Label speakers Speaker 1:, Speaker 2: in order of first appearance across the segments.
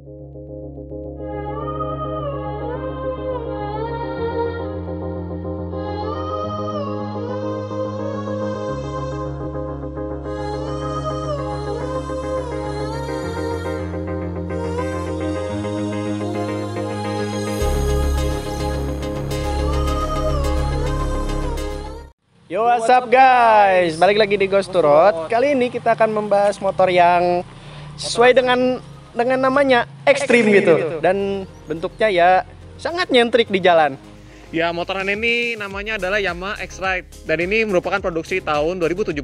Speaker 1: Yo, what's up guys? Balik lagi di Ghost to Road. Kali ini kita akan membahas motor yang sesuai dengan namanya, ekstrim gitu. Dan bentuknya ya sangat nyentrik di jalan.
Speaker 2: Ya, motoran ini namanya adalah Yamaha X-Ride dan ini merupakan produksi tahun 2017.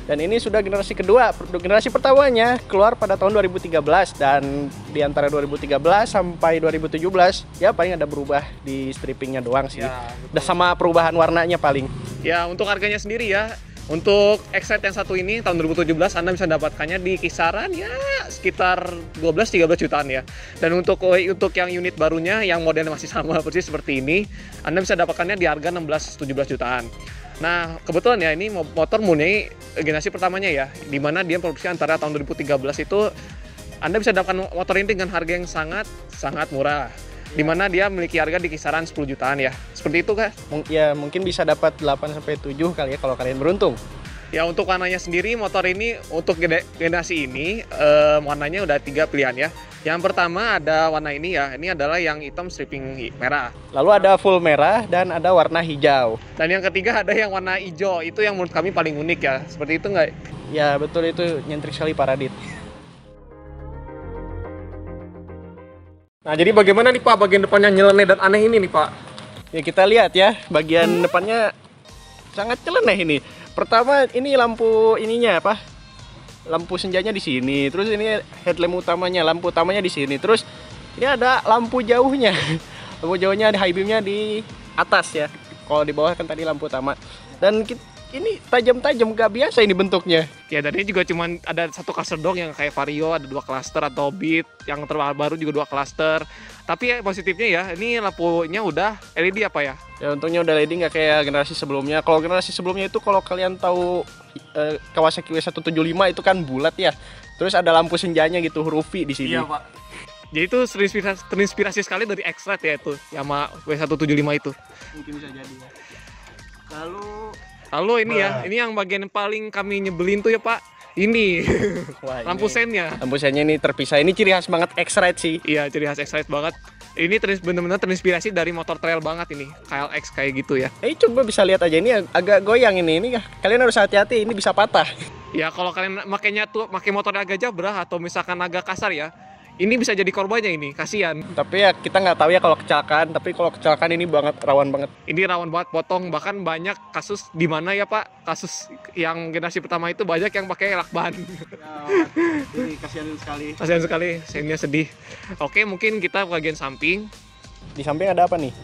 Speaker 1: Dan ini sudah generasi kedua. Generasi pertamanya keluar pada tahun 2013 dan di antara 2013 sampai 2017 ya paling ada berubah di strippingnya doang sih.
Speaker 2: Ya,
Speaker 1: udah sama perubahan warnanya paling.
Speaker 2: Ya, untuk harganya sendiri ya, untuk X-Ride yang satu ini tahun 2017 Anda bisa dapatkannya di kisaran ya sekitar 12-13 jutaan ya. Dan untuk yang unit barunya yang modelnya masih sama persis seperti ini, Anda bisa dapatkannya di harga 16-17 jutaan. Nah, kebetulan ya ini motor Murni generasi pertamanya ya, dimana dia produksi antara tahun 2013 itu Anda bisa dapatkan motor ini dengan harga yang sangat murah. Dimana dia memiliki harga di kisaran 10 jutaan ya. Seperti itu kah?
Speaker 1: Ya mungkin bisa dapat 8-7 kali ya kalau kalian beruntung.
Speaker 2: Ya, untuk warnanya sendiri motor ini untuk generasi ini warnanya udah 3 pilihan ya. Yang pertama ada warna ini ya, ini adalah yang hitam stripping merah.
Speaker 1: Lalu ada full merah dan ada warna hijau.
Speaker 2: Dan yang ketiga ada yang warna hijau, itu yang menurut kami paling unik ya. Seperti itu nggak?
Speaker 1: Ya betul, itu nyentrik sekali Paradit.
Speaker 2: Nah, jadi bagaimana nih Pak bagian depannya nyeleneh dan aneh ini nih Pak?
Speaker 1: Ya kita lihat ya, bagian depannya sangat nyeleneh ini. Pertama ini lampu ininya apa? Lampu senjanya di sini. Terus ini headlamp utamanya, lampu utamanya di sini. Terus ini ada lampu jauhnya. Lampu jauhnya di high beamnya di atas ya. Kalau di bawah kan tadi lampu utama. Dan ini tajam-tajam, gak biasa ini bentuknya.
Speaker 2: Ya, dan ini juga cuma ada satu cluster doang yang kayak Vario ada 2 cluster atau Beat yang terbaru juga 2 cluster. Tapi ya, positifnya ya ini lampunya udah LED apa ya?
Speaker 1: Ya untungnya udah LED, nggak kayak generasi sebelumnya. Kalau generasi sebelumnya itu kalau kalian tahu Kawasaki W175 itu kan bulat ya. Terus ada lampu senjanya gitu, huruf V di sini.
Speaker 2: Iya Pak. Jadi itu terinspirasi sekali dari X-Ride ya itu Yamaha W175 itu.
Speaker 1: Mungkin bisa jadi ya.
Speaker 2: Lalu ini ya, ini yang bagian paling kami nyebelin tuh ya Pak. Ini
Speaker 1: Wah,
Speaker 2: lampu sennya.
Speaker 1: Lampu sennya ini terpisah. Ini ciri khas banget X-Ride sih.
Speaker 2: Iya, ciri khas X-Ride banget. Ini bener-bener terinspirasi dari motor trail banget ini, KLX kayak gitu ya.
Speaker 1: Coba bisa lihat aja, ini agak goyang ini. Kalian harus hati-hati, ini bisa patah.
Speaker 2: Ya kalau kalian pakai motor agak jabrah atau misalkan agak kasar ya, ini bisa jadi korbannya ini, kasihan.
Speaker 1: Tapi ya kita nggak tahu ya kalau kecelakaan. Tapi kalau kecelakaan ini rawan banget.
Speaker 2: Ini rawan banget potong, bahkan banyak kasus di mana ya Pak, kasus yang generasi pertama itu banyak yang pakai lakban.
Speaker 1: Ya, ini kasihan sekali.
Speaker 2: Kasihan sekali, sayangnya sedih. Oke, mungkin kita bagian samping.
Speaker 1: Di samping ada apa nih?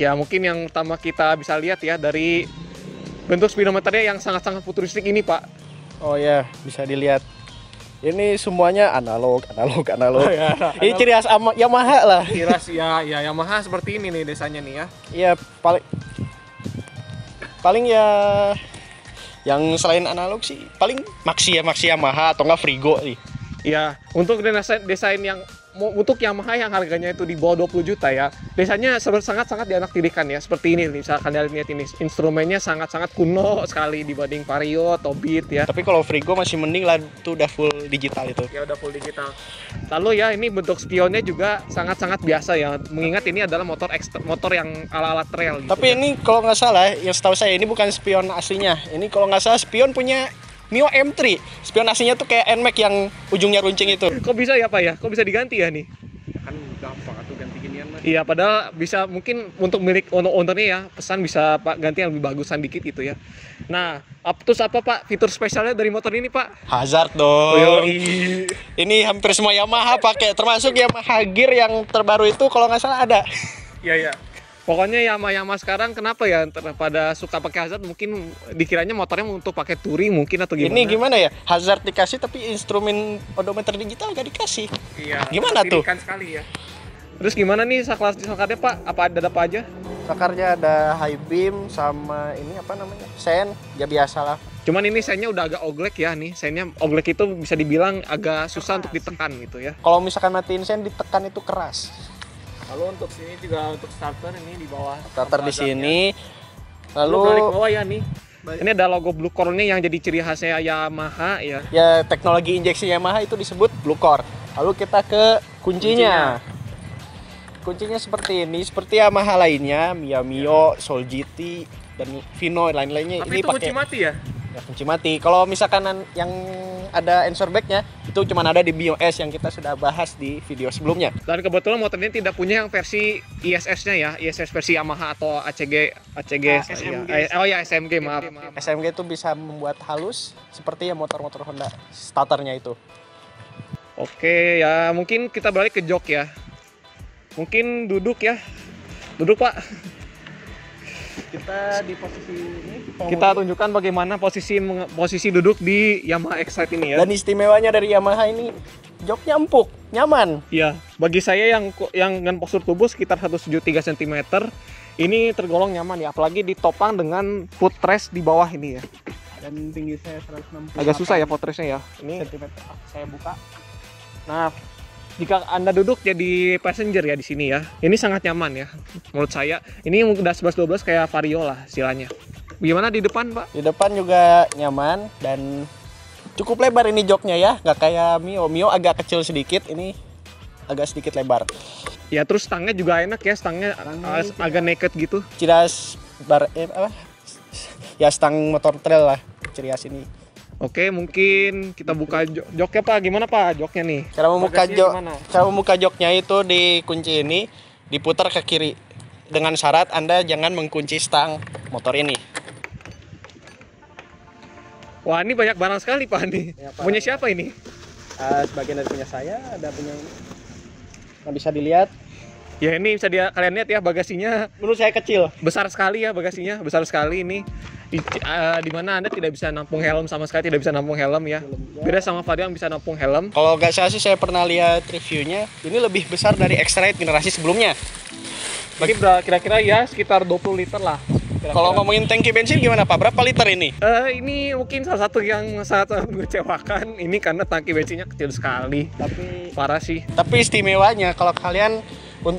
Speaker 2: Ya mungkin yang pertama kita bisa lihat ya dari bentuk speedometernya yang sangat-sangat futuristik ini Pak.
Speaker 1: Oh ya, bisa dilihat. Ini semuanya analog.
Speaker 2: Oh, ya,
Speaker 1: ini ciri khas Yamaha lah.
Speaker 2: Ciri khas ya Yamaha seperti ini nih desanya nih ya.
Speaker 1: Iya, paling ya yang selain analog sih paling Maxi Yamaha atau enggak Frigo sih.
Speaker 2: Ya, untuk desain yang untuk Yamaha yang harganya itu di bawah 20 juta ya, desanya sangat-sangat dianaktirikan ya. Seperti ini misalkan kalian lihat ini, instrumennya sangat-sangat kuno sekali dibanding Vario atau Beat ya.
Speaker 1: Tapi kalau Frigo masih mending lah, itu udah full digital itu.
Speaker 2: Ya udah full digital. Lalu ya ini bentuk spionnya juga sangat-sangat biasa ya, mengingat ini adalah motor yang ala-ala trail gitu.
Speaker 1: Tapi ya, ini kalau nggak salah, yang setahu saya ini bukan spion aslinya. Ini kalau nggak salah spion punya Mio M3. Spion aslinya tuh kayak NMAX yang ujungnya runcing itu.
Speaker 2: Kok bisa ya Pak ya? Kok bisa diganti ya nih?
Speaker 1: Kan gampang atau ganti ginian mah.
Speaker 2: Iya, padahal bisa mungkin untuk milik ownernya ya, pesan bisa Pak ganti yang lebih bagusan dikit gitu ya. Nah, terus apa Pak fitur spesialnya dari motor ini Pak?
Speaker 1: Hazard dong. Ini hampir semua Yamaha pakai, termasuk Yamaha Gear yang terbaru itu kalau nggak salah ada.
Speaker 2: Iya. Pokoknya Yamaha sekarang kenapa ya pada suka pakai hazard, mungkin dikiranya motornya untuk pakai touring mungkin atau gimana?
Speaker 1: Ini gimana ya? Hazard dikasih tapi instrumen odometer digital nggak dikasih.
Speaker 2: Iya.
Speaker 1: Gimana tuh?
Speaker 2: Sekali ya. Terus gimana nih sakarnya Pak? Ada apa aja?
Speaker 1: Sakarnya ada high beam sama ini apa namanya? Sen, ya biasa lah.
Speaker 2: Cuman ini sennya udah agak oglek ya nih. Sennya oglek itu bisa dibilang agak susah untuk ditekan gitu ya.
Speaker 1: Kalau misalkan matiin sen ditekan itu keras.
Speaker 2: Lalu untuk sini juga untuk starter ini di bawah.
Speaker 1: Starter di sini.
Speaker 2: Lalu
Speaker 1: Lalu
Speaker 2: balik bawah ya nih. Ini ada logo Blue Core-nya yang jadi ciri khasnya Yamaha ya.
Speaker 1: ya teknologi injeksi Yamaha itu disebut Blue Core. Lalu kita ke kuncinya. Kuncinya seperti ini, seperti Yamaha lainnya, Mio, Soul GT dan Vino lain-lainnya.
Speaker 2: Tapi
Speaker 1: Ini
Speaker 2: itu kunci
Speaker 1: pakai
Speaker 2: mati ya?
Speaker 1: ya, kunci mati. Kalau misalkan yang ada answer back-nya itu cuma ada di BIOS yang kita sudah bahas di video sebelumnya.
Speaker 2: Dan kebetulan motor ini tidak punya yang versi ISS-nya ya, ISS versi Yamaha atau ACG,
Speaker 1: SMG.
Speaker 2: oh ya SMG maaf.
Speaker 1: SMG itu bisa membuat halus seperti ya motor-motor Honda starternya itu.
Speaker 2: Oke ya, mungkin kita balik ke jok ya. Mungkin duduk ya, duduk Pak.
Speaker 1: Kita di posisi ini.
Speaker 2: Kita tunjukkan bagaimana posisi duduk di Yamaha Excite ini ya.
Speaker 1: Dan istimewanya dari Yamaha ini joknya empuk, nyaman.
Speaker 2: Iya, bagi saya yang dengan postur tubuh sekitar 173 cm, ini tergolong nyaman ya, apalagi ditopang dengan footrest di bawah ini ya.
Speaker 1: Dan tinggi saya 160.
Speaker 2: Agak susah ya footrestnya ya. Ini
Speaker 1: cm. Saya buka.
Speaker 2: Nah, jika Anda duduk jadi passenger ya di sini ya, ini sangat nyaman ya. Menurut saya, ini udah 11-12 kayak Vario lah istilahnya. Gimana di depan, Pak?
Speaker 1: Di depan juga nyaman dan cukup lebar ini joknya ya, nggak kayak Mio. Mio agak kecil sedikit, ini agak sedikit lebar.
Speaker 2: Ya, terus stangnya juga enak ya, stangnya agak naked gitu.
Speaker 1: Ciri khas ya stang motor trail lah, ciri khas ini.
Speaker 2: Oke, mungkin kita buka joknya Pak. Gimana Pak joknya nih?
Speaker 1: Cara membuka joknya itu di kunci ini, diputar ke kiri. Dengan syarat Anda jangan mengunci stang motor ini.
Speaker 2: Wah, ini banyak barang sekali Pak nih.
Speaker 1: Ya, Pak.
Speaker 2: Punya siapa ini?
Speaker 1: Sebagian dari punya saya, ada punya ini. Nah, bisa dilihat.
Speaker 2: Ya ini bisa kalian lihat ya, bagasinya
Speaker 1: Menurut saya kecil.
Speaker 2: besar sekali ya, bagasinya besar sekali ini. Di mana Anda tidak bisa nampung helm, sama sekali tidak bisa nampung helm ya. Beda sama Vario yang bisa nampung helm.
Speaker 1: Kalau nggak salah sih saya pernah lihat reviewnya, ini lebih besar dari X-Ride generasi sebelumnya.
Speaker 2: Ini kira-kira ya sekitar 20 liter lah.
Speaker 1: Kalau ngomongin tangki bensin gimana Pak? Berapa liter ini?
Speaker 2: Ini mungkin salah satu yang sangat mengecewakan ini karena tangki bensinnya kecil sekali.
Speaker 1: Tapi
Speaker 2: Parah sih.
Speaker 1: istimewanya kalau kalian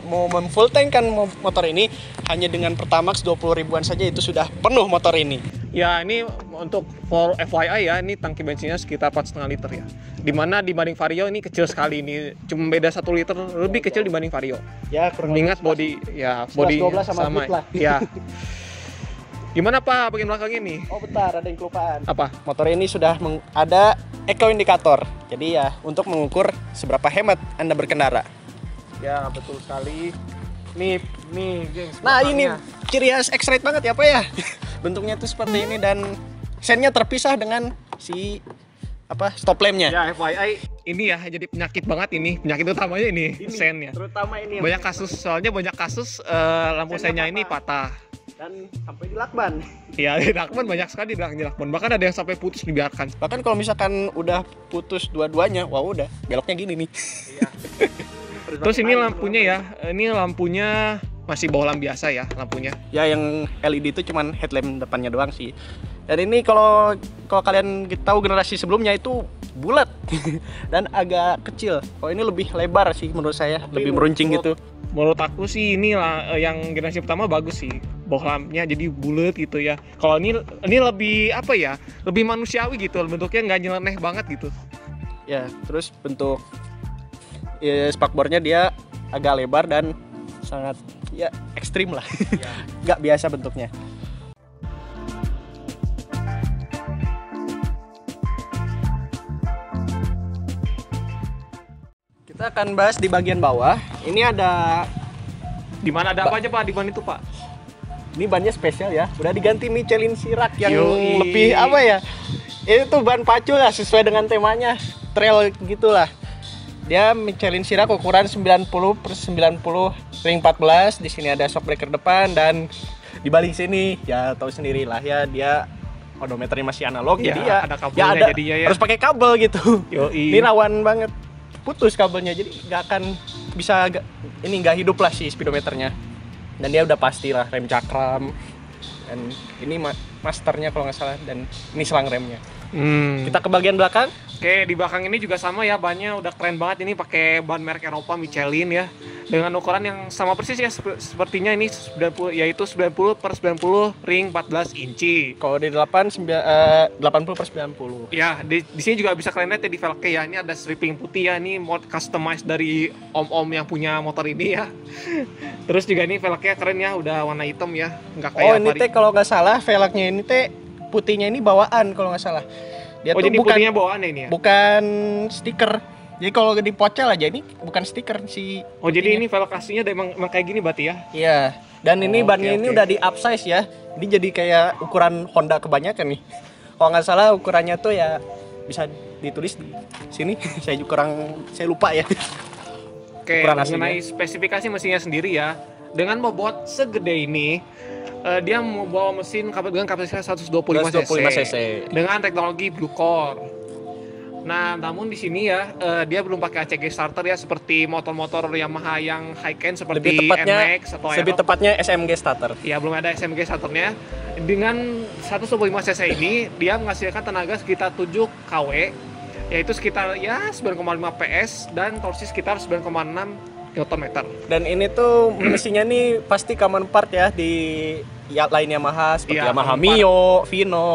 Speaker 1: mau full tank kan motor ini hanya dengan Pertamax 20 ribuan saja itu sudah penuh motor ini.
Speaker 2: Ya ini untuk for FYI ya, ini tangki bensinnya sekitar 4,5 liter ya. Dimana dibanding Vario ini kecil sekali, ini cuma beda 1 liter lebih kecil dibanding Vario.
Speaker 1: Ya kurang
Speaker 2: Mengingat body
Speaker 1: 12 sama Boot lah.
Speaker 2: Ya. Gimana Pak bagian belakangnya nih?
Speaker 1: Oh bentar, ada yang kelupaan.
Speaker 2: Apa?
Speaker 1: Motor ini sudah ada eco indikator. Jadi ya untuk mengukur seberapa hemat Anda berkendara.
Speaker 2: Ya betul sekali. Nih gengs.
Speaker 1: Nah ini ciri khas X-Ride banget ya Pak ya. Bentuknya tuh seperti ini dan sennya terpisah dengan si stop lampnya.
Speaker 2: Ya FYI ini ya jadi penyakit banget ini. Penyakit utamanya ini sen ya.
Speaker 1: Terutama ini
Speaker 2: Banyak kasus lampu sennya ini patah.
Speaker 1: dan sampai di lakban.
Speaker 2: Iya, di lakban banyak sekali di lakban. Bahkan ada yang sampai putus dibiarkan.
Speaker 1: Bahkan kalau misalkan udah putus dua-duanya, wah udah beloknya gini nih.
Speaker 2: Iya. Terus ini lampunya ya, ini lampunya masih bohlam biasa ya lampunya.
Speaker 1: Ya yang LED itu cuman headlamp depannya doang sih. Dan ini kalau kalian tahu generasi sebelumnya itu bulat dan agak kecil. Kalau ini lebih lebar sih menurut saya, lebih meruncing gitu.
Speaker 2: Menurut aku sih ini yang generasi pertama bagus sih, bohlamnya jadi bulat gitu ya. Kalau ini lebih apa ya, lebih manusiawi gitu, bentuknya nggak nyeleneh banget gitu.
Speaker 1: Ya terus bentuk spakbornya dia agak lebar dan sangat ya ekstrim lah, nggak biasa bentuknya. Kita akan bahas di bagian bawah. Ini ada
Speaker 2: Di mana ada apa aja Pak? Di ban itu Pak?
Speaker 1: ini bannya spesial ya. Udah diganti Michelin Sirac yang
Speaker 2: Yoi.
Speaker 1: lebih apa ya? Itu ban pacu lah sesuai dengan temanya trail gitulah. Dia Michelin Sirac ukuran 90/90 ring 14. Di sini ada shock breaker depan dan di balik sini ya tahu sendiri lah ya dia odometernya masih analog
Speaker 2: Ya,
Speaker 1: jadi ya
Speaker 2: ada kabelnya
Speaker 1: ada
Speaker 2: jadinya ya.
Speaker 1: harus pakai kabel gitu.
Speaker 2: Yoi.
Speaker 1: Ini rawan banget putus kabelnya jadi nggak akan bisa nggak hidup lah si speedometernya. Dan dia udah pasti lah rem cakram Dan ini masternya kalau nggak salah, dan ini selang remnya.
Speaker 2: Kita
Speaker 1: Kita ke bagian belakang.
Speaker 2: Oke, di belakang ini juga sama ya, bannya udah keren banget. Ini pakai ban merek Eropa Michelin ya, dengan ukuran yang sama persis ya, sepertinya ini 90, yaitu 90/90 ring 14 inci.
Speaker 1: Kalau di 80/90.
Speaker 2: Ya, di sini juga bisa kalian lihat ya di velgnya ya, ini ada stripping putih ya, ini mod customized dari om-om yang punya motor ini ya. Terus juga ini velgnya keren ya, udah warna hitam ya, nggak kayak
Speaker 1: Oh, ini teh kalau nggak salah velgnya ini teh putihnya ini bawaan kalau nggak salah. Dia
Speaker 2: oh,
Speaker 1: tuh
Speaker 2: jadi
Speaker 1: bukan
Speaker 2: putihnya bawaan ya ini ya?
Speaker 1: bukan stiker. Jadi kalau dipocel aja ini bukan stiker si.
Speaker 2: Oh, jadi ini velg aslinya emang kayak gini berarti ya?
Speaker 1: Iya. Dan ini
Speaker 2: Oh,
Speaker 1: bannya
Speaker 2: oke,
Speaker 1: ini
Speaker 2: oke.
Speaker 1: udah di upsize ya. Ini jadi kayak ukuran Honda kebanyakan nih. Kalau nggak salah ukurannya tuh ya bisa ditulis di sini. Saya lupa ya.
Speaker 2: Oke,
Speaker 1: Ukuran aslinya.
Speaker 2: mengenai spesifikasi mesinnya sendiri ya, dengan bobot segede ini, dia membawa mesin dengan kapasitas 125 cc, dengan teknologi Blue Core. Nah, namun di sini ya, dia belum pakai ACG starter ya, seperti motor-motor Yamaha yang high-end seperti NMAX atau
Speaker 1: lebih
Speaker 2: Aerox.
Speaker 1: tepatnya SMG starter.
Speaker 2: Ya, belum ada SMG starternya. Dengan 125 cc ini, dia menghasilkan tenaga sekitar 7 kW, yaitu sekitar ya 9,5 PS dan torsi sekitar 9,6 Nm.
Speaker 1: Dan ini tuh mesinnya nih pasti common part ya di lain Yamaha seperti
Speaker 2: Iya,
Speaker 1: Yamaha
Speaker 2: common part.
Speaker 1: Mio, Vino,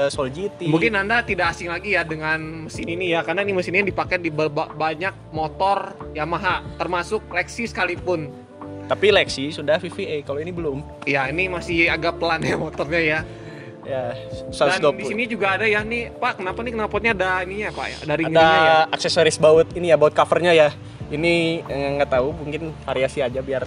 Speaker 1: Soul GT.
Speaker 2: Mungkin Anda tidak asing lagi ya dengan mesin ini ya, karena ini mesin ini dipakai di banyak motor Yamaha, termasuk Lexi sekalipun.
Speaker 1: Tapi Lexi sudah VVA, kalau ini belum.
Speaker 2: Ya, ini masih agak pelan ya motornya ya.
Speaker 1: Ya,
Speaker 2: Dan
Speaker 1: 120.
Speaker 2: di sini juga ada ya nih, Pak, kenapa nih knalpotnya ada ininya, Pak ya? Dari
Speaker 1: Ada
Speaker 2: ininya ya.
Speaker 1: aksesoris baut ini ya, baut covernya ya. Ini nggak tahu, mungkin variasi aja biar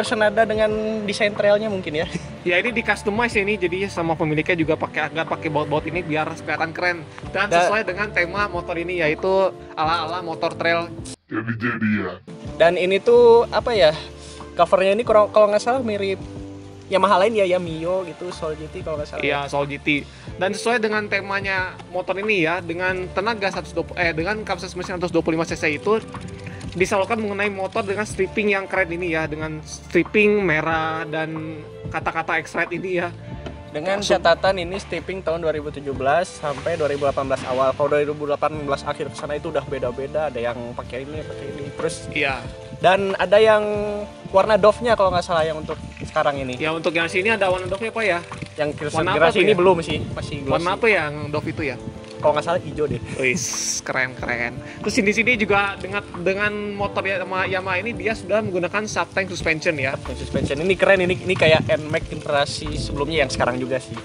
Speaker 1: senada dengan desain trailnya mungkin ya.
Speaker 2: Ya, ini di customize ya ini, jadi sama pemiliknya juga pakai baut-baut ini biar kelihatan keren dan sesuai dengan tema motor ini, yaitu ala-ala motor trail.
Speaker 3: Jadi-jadian.
Speaker 1: Dan ini tuh apa ya? Covernya ini kalau nggak salah mirip Yamaha lain ya, Mio gitu, Soul GT kalau nggak salah.
Speaker 2: Iya, Soul GT. Dan sesuai dengan temanya motor ini ya, dengan tenaga dengan kapasitas mesin 125 cc itu disalurkan mengenai motor dengan stripping yang keren ini ya, dengan stripping merah dan kata-kata X-Ride ini ya.
Speaker 1: Dengan catatan ini stripping tahun 2017 sampai 2018 awal. Kalau 2018 akhir ke sana itu udah beda-beda, ada yang pakai ini. Terus
Speaker 2: Iya.
Speaker 1: dan ada yang warna Dove-nya kalau nggak salah yang untuk sekarang ini.
Speaker 2: Ya, untuk yang sini ada warna Dove-nya, Pak ya.
Speaker 1: Yang
Speaker 2: Warna apa
Speaker 1: generasi
Speaker 2: tuh
Speaker 1: ini
Speaker 2: ya?
Speaker 1: belum sih, masih glossy.
Speaker 2: Warna apa yang Dove itu ya?
Speaker 1: Kalau nggak salah hijau deh.
Speaker 2: Wih, keren. Terus di sini juga dengan motor Yamaha ini dia sudah menggunakan subtank suspension ya.
Speaker 1: Yang suspension ini keren, ini kayak NMAX generasi sebelumnya yang sekarang juga sih.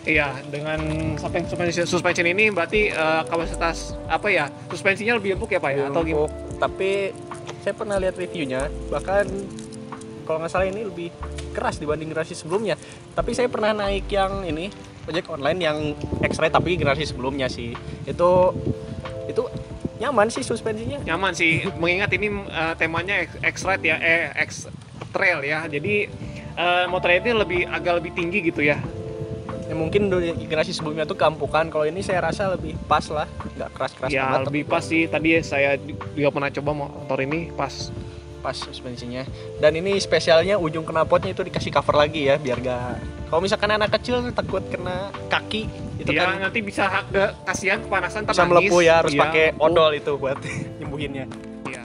Speaker 2: Iya, dengan subtank suspension ini berarti kapasitas apa ya? Suspensinya lebih empuk ya, Pak ya? Atau gimana?
Speaker 1: Empuk, tapi saya pernah lihat reviewnya, bahkan kalau nggak salah ini lebih keras dibanding generasi sebelumnya. Tapi saya pernah naik yang ini ojek online yang X-Ride tapi generasi sebelumnya sih. Itu nyaman sih suspensinya.
Speaker 2: Nyaman sih, mengingat ini temanya X-Ride ya, X-Trail ya. Jadi motornya ini agak lebih tinggi gitu ya.
Speaker 1: Ya, mungkin generasi sebelumnya tuh kampukan. Kalau ini saya rasa lebih pas lah, nggak keras-keras
Speaker 2: Ya,
Speaker 1: banget.
Speaker 2: lebih pas sih. Tadi saya juga pernah coba motor ini pas.
Speaker 1: Pas suspensinya. Dan ini spesialnya ujung knalpotnya itu dikasih cover lagi ya, biar gak, kalau misalkan anak kecil takut kena kaki itu
Speaker 2: Ya,
Speaker 1: kan
Speaker 2: nanti bisa kasihan kepanasan
Speaker 1: bisa
Speaker 2: nangis.
Speaker 1: melepuh ya, harus
Speaker 2: Iya,
Speaker 1: pakai
Speaker 2: melepuh.
Speaker 1: odol itu buat nyembuhinnya.
Speaker 2: Iya.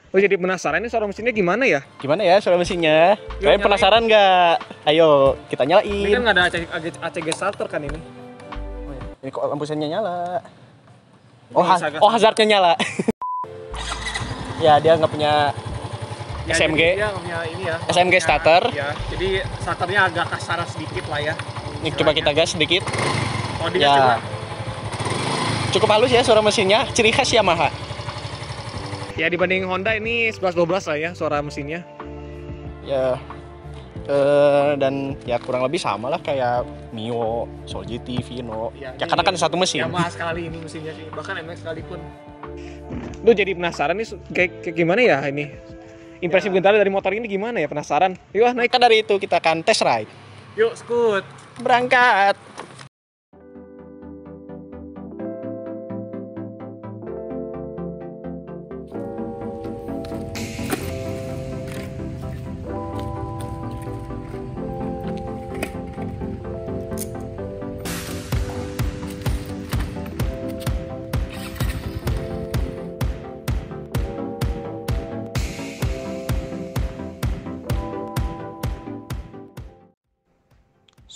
Speaker 2: Oh, jadi penasaran ini suara mesinnya gimana ya?
Speaker 1: Gimana ya suara mesinnya? Kalian
Speaker 2: nyalain.
Speaker 1: penasaran nggak? Ayo kita
Speaker 2: Ini kan
Speaker 1: nyalain.
Speaker 2: nggak ada ACG starter kan ini?
Speaker 1: Ini kok lampu sennya nyala?
Speaker 2: Ini agak-
Speaker 1: Hazardnya nyala. Ya dia nggak punya
Speaker 2: Ya,
Speaker 1: SMG.
Speaker 2: jadi dia nggak punya ini ya.
Speaker 1: SMG starter.
Speaker 2: Ya, jadi starternya agak kasar sedikit lah ya.
Speaker 1: Ini coba kita gas sedikit.
Speaker 2: Oh, dia coba.
Speaker 1: Ya. Cukup halus ya suara mesinnya, ciri khas Yamaha.
Speaker 2: Ya, dibanding Honda ini 11-12 lah ya suara mesinnya.
Speaker 1: Ya dan ya kurang lebih sama lah kayak Mio, Soul GT, Vino. Ya
Speaker 2: ini
Speaker 1: karena kan satu mesin.
Speaker 2: Yamaha sekali ini mesinnya sih, bahkan MX sekalipun. Lu jadi penasaran nih kayak gimana ya ini? Impresi bentar dari motor ini gimana ya, penasaran? Yuk naik.
Speaker 1: Maka dari itu kita akan test ride.
Speaker 2: Yuk, skut.
Speaker 1: Berangkat.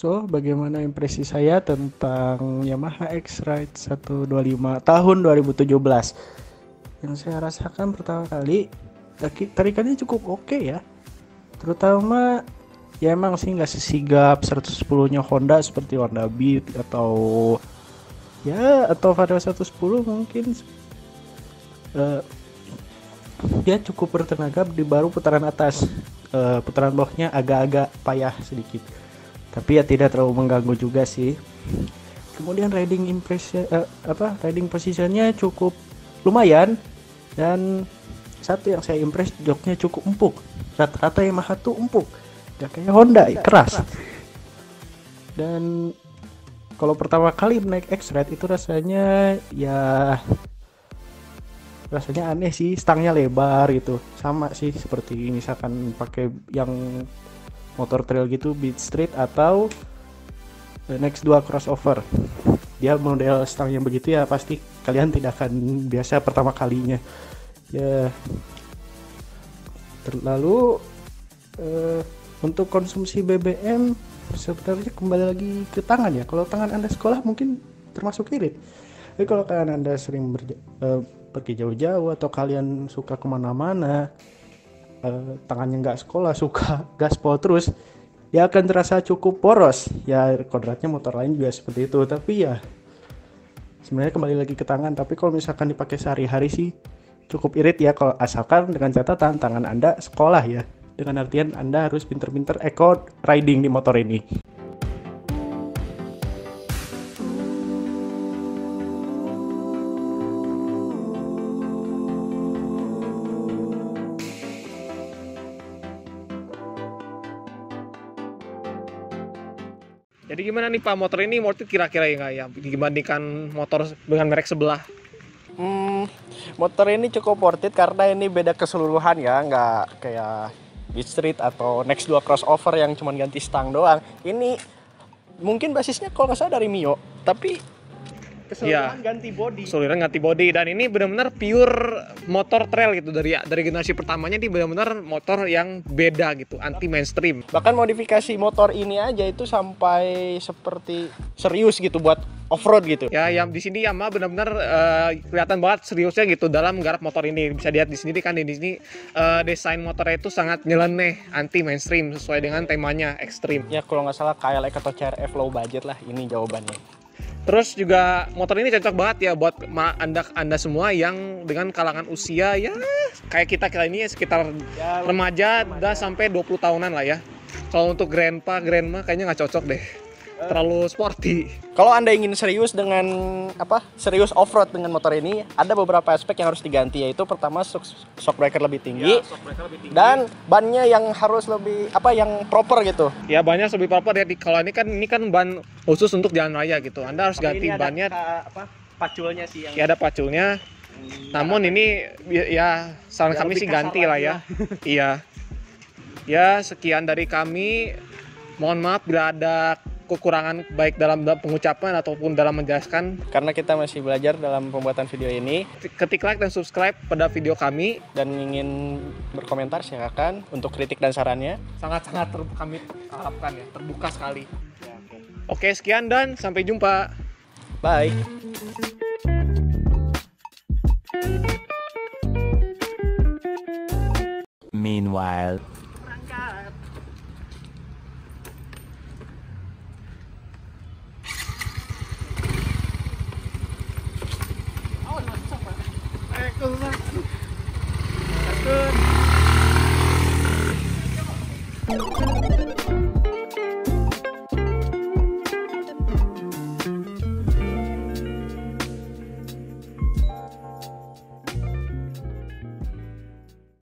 Speaker 1: So, bagaimana impresi saya tentang Yamaha X-Ride 125 tahun 2017? Yang saya rasakan pertama kali, tarikannya cukup oke ya. Terutama, ya emang sih nggak sesigap 110-nya Honda seperti Honda Beat atau Vario 110 mungkin. Dia cukup bertenaga di baru putaran atas. Putaran bawahnya agak-agak payah sedikit. Tapi ya tidak terlalu mengganggu juga sih. Kemudian riding positionnya cukup lumayan, dan satu yang saya impress, joknya cukup empuk. Rata-rata Yamaha tuh empuk, gak kayak Honda keras. Dan kalau pertama kali naik X-Ride itu rasanya aneh sih, stangnya lebar gitu. Sama sih seperti misalkan pakai yang motor trail gitu, Beat Street atau Nex2 crossover. Dia model stang yang begitu ya pasti kalian tidak akan biasa pertama kalinya. Ya. Lalu untuk konsumsi BBM sebenarnya kembali lagi ke tangan ya. Kalau tangan Anda sekolah mungkin termasuk irit. Tapi kalau kalian Anda sering pergi jauh-jauh atau kalian suka kemana-mana, tangannya nggak sekolah, suka gaspol terus, ya akan terasa cukup poros. Ya kodratnya motor lain juga seperti itu, tapi ya sebenarnya kembali lagi ke tangan. Tapi kalau misalkan dipakai sehari-hari sih cukup irit ya, kalau asalkan dengan catatan tangan Anda sekolah ya. Dengan artian Anda harus pinter-pinter eco riding di motor ini.
Speaker 2: Jadi gimana nih Pak, motor ini worth it kira-kira ya nggak ya dibandingkan motor dengan merek sebelah?
Speaker 1: Motor ini cukup worth it karena ini beda keseluruhan ya, nggak kayak Beat Street atau Nex2 crossover yang cuma ganti stang doang. Ini mungkin basisnya kalau nggak salah dari Mio, tapi keseluruhan ganti body. Dan ini benar-benar pure motor trail gitu, dari generasi pertamanya ini benar-benar motor yang beda gitu, anti mainstream. Bahkan modifikasi motor ini aja itu sampai seperti serius gitu buat off-road gitu.
Speaker 2: Ya, yang di sini Yamaha benar-benar kelihatan banget seriusnya gitu dalam menggarap motor ini. Bisa dilihat di sini kan, di sini desain motornya itu sangat nyeleneh, anti mainstream sesuai dengan temanya ekstrim.
Speaker 1: Ya kalau nggak salah KLX atau CRF low budget lah, ini jawabannya.
Speaker 2: Terus juga motor ini cocok banget ya buat anda semua yang dengan kalangan usia ya kayak kita ini sekitar remaja sampai 20 tahunan lah ya. Kalau untuk grandma kayaknya nggak cocok deh, terlalu sporty. Kalau
Speaker 1: Anda ingin serius dengan serius off-road dengan motor ini, ada beberapa aspek yang harus diganti, yaitu pertama shock breaker lebih tinggi, dan bannya yang harus lebih yang proper gitu.
Speaker 2: Ya, bannya lebih proper ya. Kalau ini kan ban khusus untuk jalan raya gitu. Anda harus ganti bannya.
Speaker 1: Paculnya sih yang...
Speaker 2: Ya, ada paculnya. Namun ini ya saran kami sih ganti lah ya. Iya. Ya, sekian dari kami. Mohon maaf bila ada kekurangan baik dalam pengucapan ataupun dalam menjelaskan,
Speaker 1: karena kita masih belajar dalam pembuatan video ini.
Speaker 2: Ketik like dan subscribe pada video kami,
Speaker 1: dan ingin berkomentar silakan untuk kritik dan sarannya.
Speaker 2: Sangat-sangat kami harapkan ya, terbuka sekali. Oke, sekian dan sampai jumpa.
Speaker 1: Bye.
Speaker 3: Meanwhile.
Speaker 2: Kun.